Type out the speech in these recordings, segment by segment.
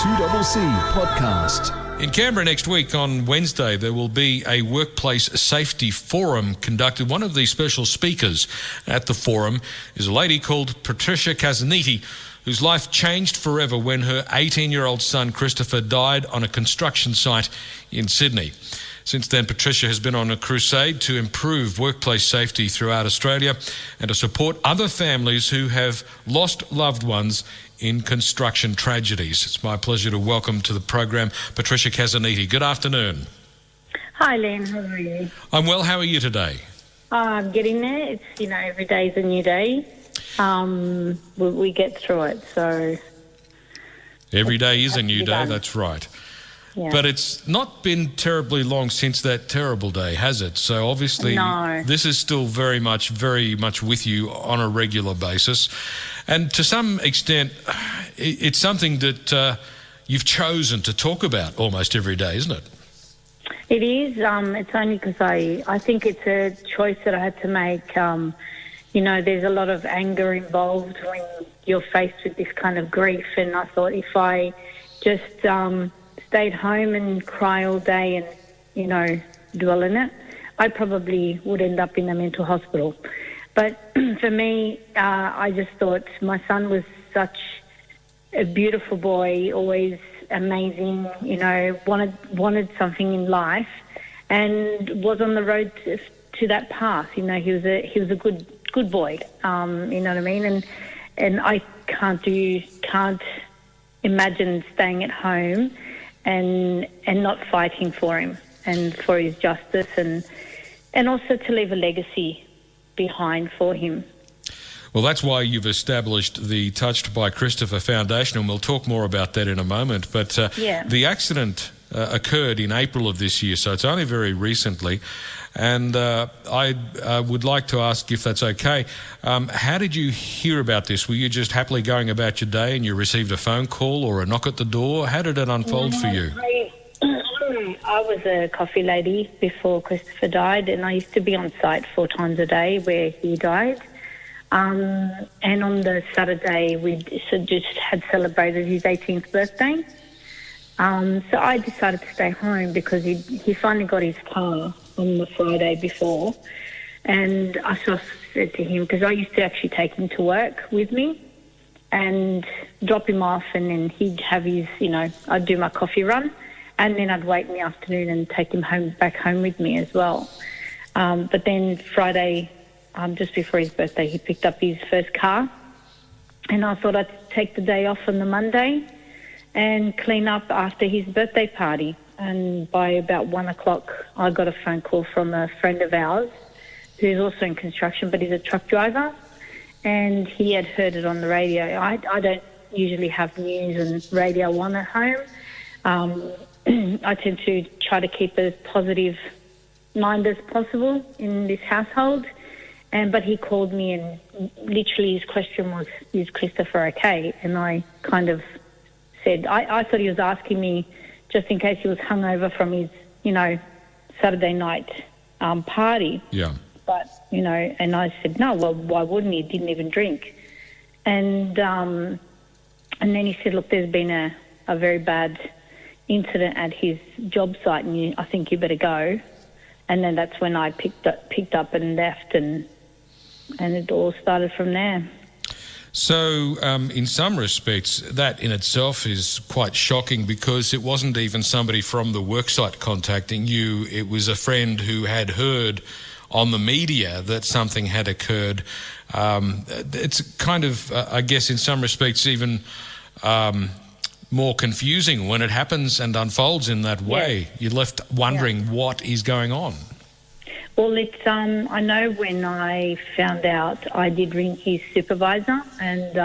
2CC podcast. In Canberra next week on Wednesday, there will be a workplace safety forum conducted. One of the special speakers at the forum is a lady called Patrizia Cassaniti, whose life changed forever when her 18-year-old son Christopher died on a construction site in Sydney. Since then, Patrizia has been on a crusade to improve workplace safety throughout Australia and to support other families who have lost loved ones in construction tragedies. It's my pleasure to welcome to the program Patrizia Cassaniti. Good afternoon. Hi, Len. How are you? I'm well. How are you today? I'm getting there. It's, every day's a new day. We get through it, so... Every day is a new day, that's right. Yeah. But it's not been terribly long since that terrible day, has it? So obviously This is still very much with you on a regular basis. And to some extent, it's something that you've chosen to talk about almost every day, isn't it? It is. It's only because I think it's a choice that I had to make. There's a lot of anger involved when you're faced with this kind of grief. And I thought if I just... stayed home and cry all day and, dwell in it, I probably would end up in a mental hospital. But for me, I just thought my son was such a beautiful boy, always amazing, wanted something in life and was on the road to that path. He was a good boy, you know what I mean? And I can't imagine staying at home and not fighting for him and for his justice and also to leave a legacy behind for him. Well, that's why you've established the Touched by Christopher Foundation, and we'll talk more about that in a moment. But the accident occurred in April of this year, so it's only very recently. And I would like to ask, if that's okay, how did you hear about this? Were you just happily going about your day and you received a phone call or a knock at the door? How did it unfold for you? I was a coffee lady before Christopher died, and I used to be on site 4 times a day where he died. And on the Saturday, we just had celebrated his 18th birthday. So I decided to stay home because he finally got his car on the Friday before. And I sort of said to him, because I used to actually take him to work with me and drop him off, and then he'd have his, I'd do my coffee run, and then I'd wait in the afternoon and take him back home with me as well. But then Friday, just before his birthday, he picked up his first car, and I thought I'd take the day off on the Monday and clean up after his birthday party. And by about 1 o'clock, I got a phone call from a friend of ours who's also in construction, but he's a truck driver, and he had heard it on the radio. I don't usually have news and radio on at home. I tend to try to keep a positive mind as possible in this household. But he called me, and literally his question was, is Christopher okay? And I kind of said, I thought he was asking me just in case he was hungover from his, Saturday night party. Yeah. But, and I said, no, well, why wouldn't he? He didn't even drink. And then he said, look, there's been a very bad incident at his job site, and I think you better go. And then that's when I picked up and left, and it all started from there. So, in some respects, that in itself is quite shocking, because it wasn't even somebody from the worksite contacting you. It was a friend who had heard on the media that something had occurred. It's kind of, I guess, in some respects, even more confusing when it happens and unfolds in that way. Yeah. You're left wondering what is going on. Well, it's I know when I found out, I did ring his supervisor, and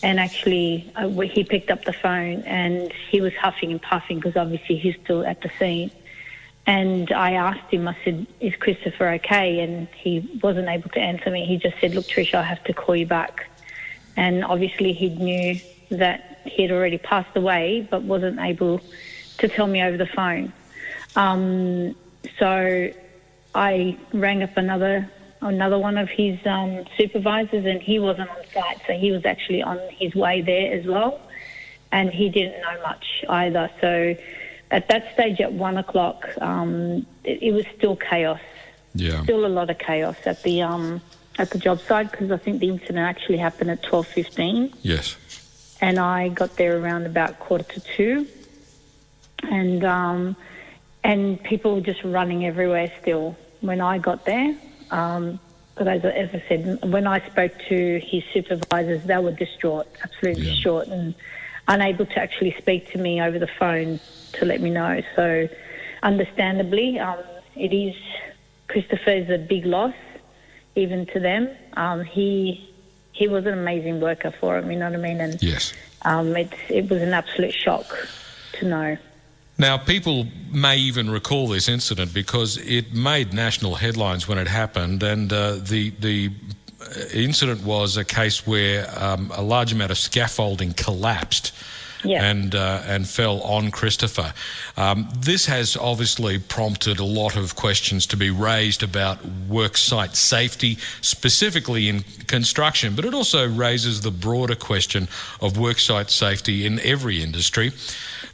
actually he picked up the phone, and he was huffing and puffing because obviously he's still at the scene. And I asked him, I said, is Christopher okay? And he wasn't able to answer me. He just said, look, Trish, I have to call you back. And obviously he knew that he had already passed away, but wasn't able to tell me over the phone. So I rang up another one of his supervisors, and he wasn't on site, so he was actually on his way there as well. and he didn't know much either. So at that stage, at 1 o'clock, it was still chaos. Yeah. Still a lot of chaos at the job site, because I think the incident actually happened at 12:15. Yes. And I got there around about 1:45, and people were just running everywhere still when I got there. But as I said, when I spoke to his supervisors, they were distraught, absolutely distraught, and unable to actually speak to me over the phone to let me know. So understandably, Christopher is a big loss, even to them. He was an amazing worker for him, you know what I mean? And yes. It was an absolute shock to know. Now, people may even recall this incident because it made national headlines when it happened, and the incident was a case where a large amount of scaffolding collapsed. Yeah. And fell on Christopher. This has obviously prompted a lot of questions to be raised about worksite safety, specifically in construction, but it also raises the broader question of worksite safety in every industry.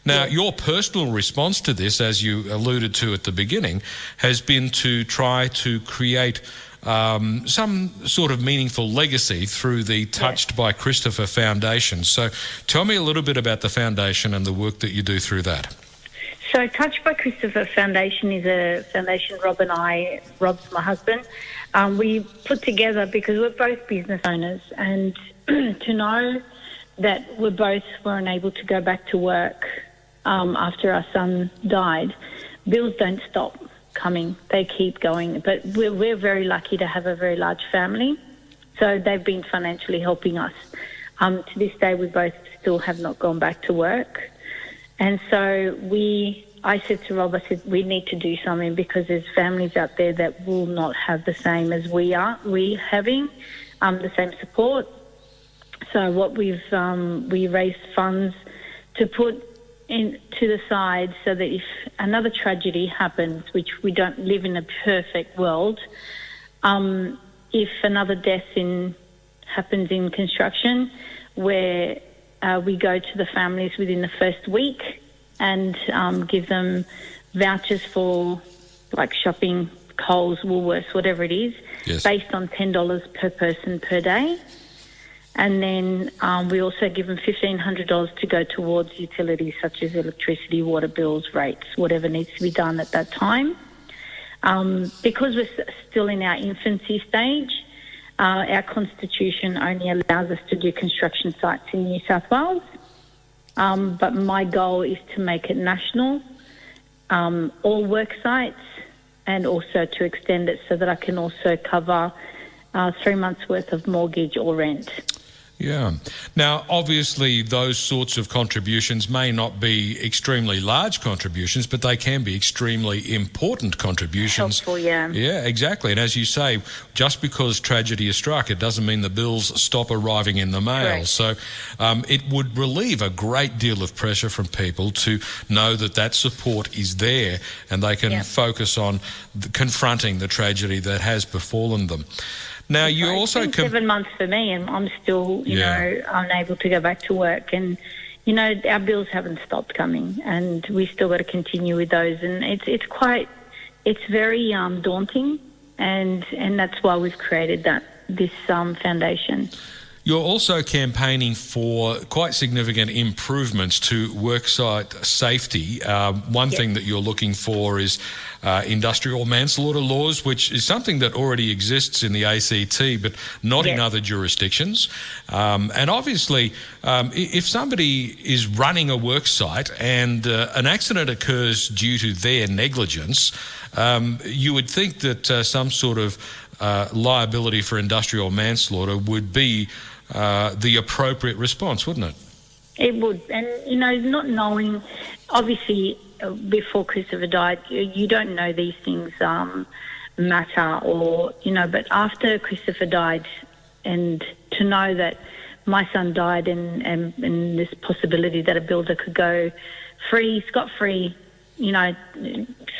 Now, your personal response to this, as you alluded to at the beginning, has been to try to create some sort of meaningful legacy through the Touched by Christopher Foundation. So tell me a little bit about the foundation and the work that you do through that. So Touched by Christopher Foundation is a foundation Rob's my husband, we put together because we're both business owners, and to know that we both weren't able to go back to work after our son died. Bills don't stop coming, they keep going, but we're very lucky to have a very large family, so they've been financially helping us. To this day, we both still have not gone back to work, and so I said to Rob, I said, we need to do something, because there's families out there that will not have the same as we having the same support. So what we raised funds to put to the side, so that if another tragedy happens, which we don't live in a perfect world, if another death happens in construction, where we go to the families within the first week and give them vouchers for like shopping, Coles, Woolworths, whatever it is, based on $10 per person per day. And then we also give them $1,500 to go towards utilities such as electricity, water bills, rates, whatever needs to be done at that time. Because we're still in our infancy stage, our constitution only allows us to do construction sites in New South Wales. But my goal is to make it national, all work sites, and also to extend it so that I can also cover 3 months' worth of mortgage or rent. Yeah. Now, obviously, those sorts of contributions may not be extremely large contributions, but they can be extremely important contributions. Helpful, yeah. Yeah, exactly. And as you say, just because tragedy has struck, it doesn't mean the bills stop arriving in the mail. Correct. So it would relieve a great deal of pressure from people to know that support is there, and they can focus on confronting the tragedy that has befallen them. Now, you also... It's been 7 months for me, and I'm still, you know, unable to go back to work. And, you know, our bills haven't stopped coming, and we still got to continue with those. And it's very daunting, and that's why we've created this foundation. You're also campaigning for quite significant improvements to worksite safety. One thing that you're looking for is industrial manslaughter laws, which is something that already exists in the ACT, but not in other jurisdictions. And obviously, if somebody is running a worksite and an accident occurs due to their negligence, you would think that some sort of liability for industrial manslaughter would be the appropriate response, wouldn't it? It would. And, you know, not knowing, obviously, before Christopher died, you don't know these things matter, or, you know, but after Christopher died, and to know that my son died, and this possibility that a builder could go free, scot-free, you know,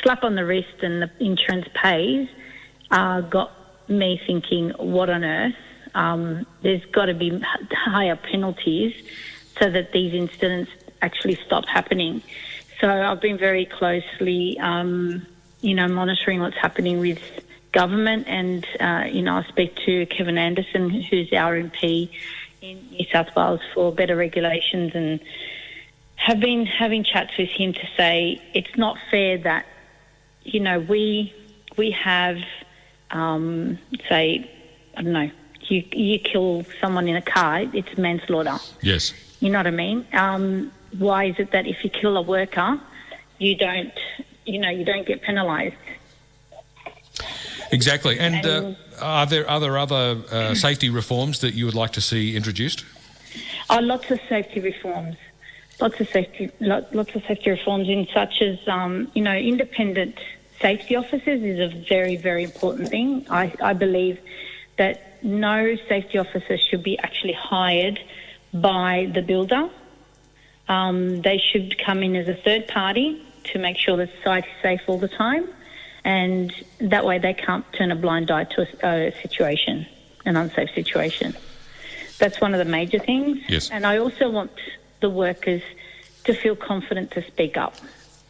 slap on the wrist and the insurance pays, got me thinking, what on earth? There's got to be higher penalties so that these incidents actually stop happening. So I've been very closely, monitoring what's happening with government, and, I speak to Kevin Anderson, who's our MP in New South Wales, for better regulations, and have been having chats with him to say it's not fair that, we have, say, I don't know, you kill someone in a car, it's manslaughter. Yes. You know what I mean? Why is it that if you kill a worker, you don't get penalised? Exactly. And are there other safety reforms that you would like to see introduced? Lots of safety reforms. Lots of safety reforms, in such as independent safety officers is a very, very important thing. I believe that no safety officer should be actually hired by the builder. They should come in as a third party to make sure the site is safe all the time, and that way they can't turn a blind eye to a situation, an unsafe situation. That's one of the major things. Yes. And I also want the workers to feel confident to speak up,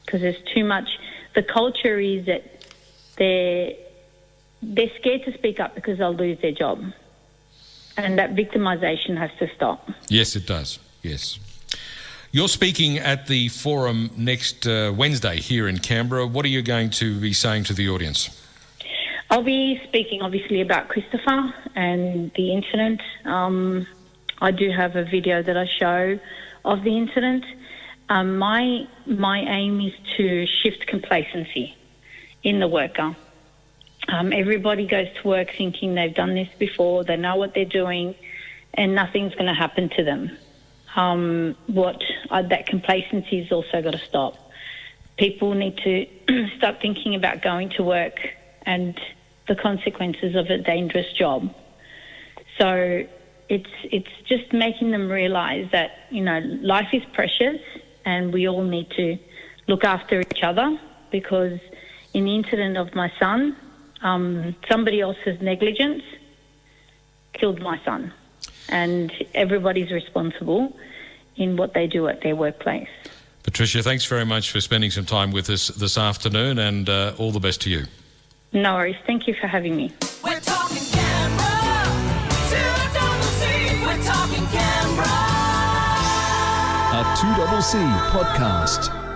because there's too much. The culture is that they're scared to speak up because they'll lose their job, and that victimisation has to stop. Yes, it does. Yes. You're speaking at the forum next Wednesday here in Canberra. What are you going to be saying to the audience? I'll be speaking obviously about Christopher and the incident. I do have a video that I show of the incident. My aim is to shift complacency in the worker. Everybody goes to work thinking they've done this before, they know what they're doing, and nothing's going to happen to them. That complacency has also got to stop. People need to start thinking about going to work and the consequences of a dangerous job. So it's just making them realise that, life is precious and we all need to look after each other, because in the incident of my son, somebody else's negligence killed my son, and everybody's responsible in what they do at their workplace. Patrizia, thanks very much for spending some time with us this afternoon, and all the best to you. No worries. Thank you for having me. We're talking Canberra, 2CC, we're talking Canberra. A 2CC podcast.